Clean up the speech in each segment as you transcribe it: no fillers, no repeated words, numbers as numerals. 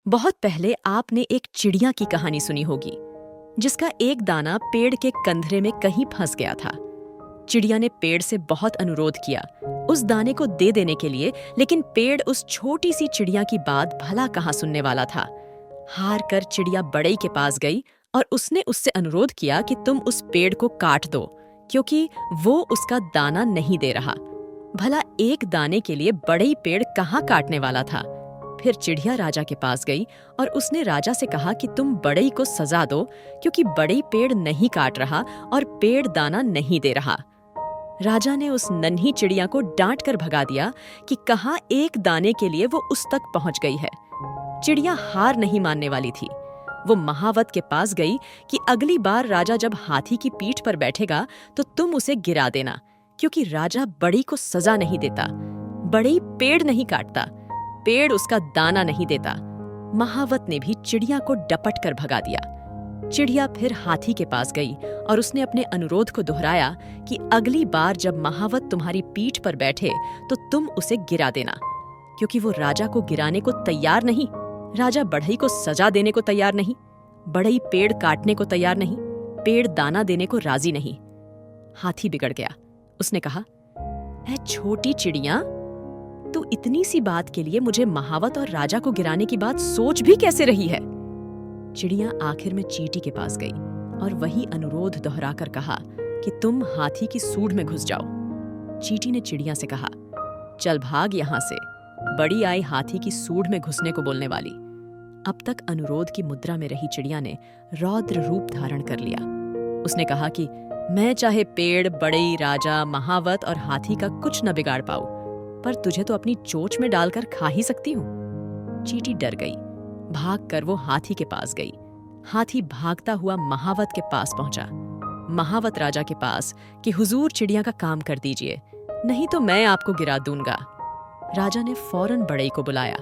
बहुत पहले आपने एक चिड़िया की कहानी सुनी होगी जिसका एक दाना पेड़ के कंधरे में कहीं फंस गया था। चिड़िया ने पेड़ से बहुत अनुरोध किया उस दाने को दे देने के लिए, लेकिन पेड़ उस छोटी सी चिड़िया की बात भला कहाँ सुनने वाला था। हार कर चिड़िया बड़ई के पास गई और उसने उससे अनुरोध किया कि तुम उस पेड़ को काट दो, क्योंकि वो उसका दाना नहीं दे रहा। भला एक दाने के लिए बड़ई पेड़ कहाँ काटने वाला था। फिर चिड़िया राजा के पास गई और उसने राजा से कहा कि तुम बड़ई को सजा दो, क्योंकि बड़ई पेड़ नहीं काट रहा और पेड़ दाना नहीं दे रहा। राजा ने उस नन्ही चिड़िया को डांट कर भगा दिया कि कहाँ एक दाने के लिए वो उस तक पहुंच गई है। चिड़िया हार नहीं मानने वाली थी। वो महावत के पास गई कि अगली बार राजा जब हाथी की पीठ पर बैठेगा तो तुम उसे गिरा देना, क्योंकि राजा बड़ई को सजा नहीं देता। बड़ई पेड़ नहीं काटता, पेड़ उसका दाना नहीं देता। महावत ने भी चिड़िया को डपट कर भगा दिया। चिड़िया फिर हाथी के पास गई और उसने अपने अनुरोध को दोहराया कि अगली बार जब महावत तुम्हारी पीठ पर बैठे तो तुम उसे गिरा देना, क्योंकि वो राजा को गिराने को तैयार नहीं। राजा बढ़ई को सजा देने को तैयार नहीं, बढ़ई पेड़ काटने को तैयार नहीं, पेड़ दाना देने को राजी नहीं। हाथी बिगड़ गया। उसने कहा, ऐ छोटी चिड़िया, तू इतनी सी बात के लिए मुझे महावत और राजा को गिराने की बात सोच भी कैसे रही है। चिड़िया आखिर में चींटी के पास गई और वही अनुरोध दोहराकर कहा कि तुम हाथी की सूंड में घुस जाओ। चींटी ने चिड़िया से कहा, चल भाग यहाँ से, बड़ी आई हाथी की सूंड में घुसने को बोलने वाली। अब तक अनुरोध की मुद्रा में रही चिड़िया ने रौद्र रूप धारण कर लिया। उसने कहा कि मैं चाहे पेड़, बड़ई, राजा, महावत और हाथी का कुछ न बिगाड़ पाऊं, पर तुझे तो अपनी चोंच में डालकर खा ही सकती हूँ। चींटी डर गई। भागकर वो हाथी के पास गई। हाथी भागता हुआ महावत के पास पहुंचा। महावत राजा के पास कि हुजूर चिड़िया का काम कर दीजिए, नहीं तो मैं आपको गिरा दूंगा। राजा ने फौरन बड़ई को बुलाया।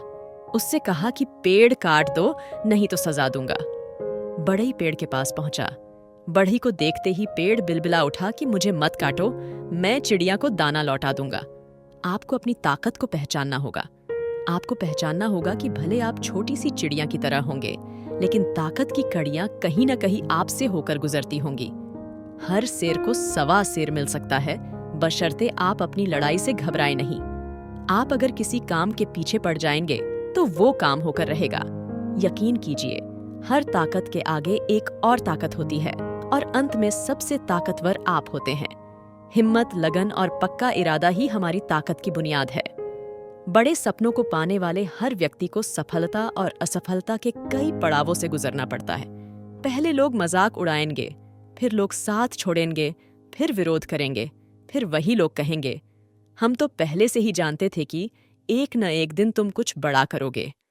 उससे कहा कि पेड़ काट दो, नहीं तो सजा दूंगा। बड़ई पेड़ के पास पहुंचा। बढ़ई को देखते ही पेड़ बिलबिला उठा कि मुझे मत काटो, मैं चिड़िया को दाना लौटा दूंगा। आपको अपनी ताकत को पहचानना होगा। आपको पहचानना होगा कि भले आप छोटी सी चिड़िया की तरह होंगे, लेकिन ताकत की कड़ियां कहीं न कहीं आपसे होकर गुजरती होंगी। हर शेर को सवा शेर मिल सकता है, बशर्ते आप अपनी लड़ाई से घबराएं नहीं। आप अगर किसी काम के पीछे पड़ जाएंगे तो वो काम होकर रहेगा। यकीन कीजिए, हर ताकत के आगे एक और ताकत होती है और अंत में सबसे ताकतवर आप होते हैं। हिम्मत, लगन और पक्का इरादा ही हमारी ताकत की बुनियाद है। बड़े सपनों को पाने वाले हर व्यक्ति को सफलता और असफलता के कई पड़ावों से गुजरना पड़ता है। पहले लोग मजाक उड़ाएंगे, फिर लोग साथ छोड़ेंगे, फिर विरोध करेंगे, फिर वही लोग कहेंगे, हम तो पहले से ही जानते थे कि एक न एक दिन तुम कुछ बड़ा करोगे।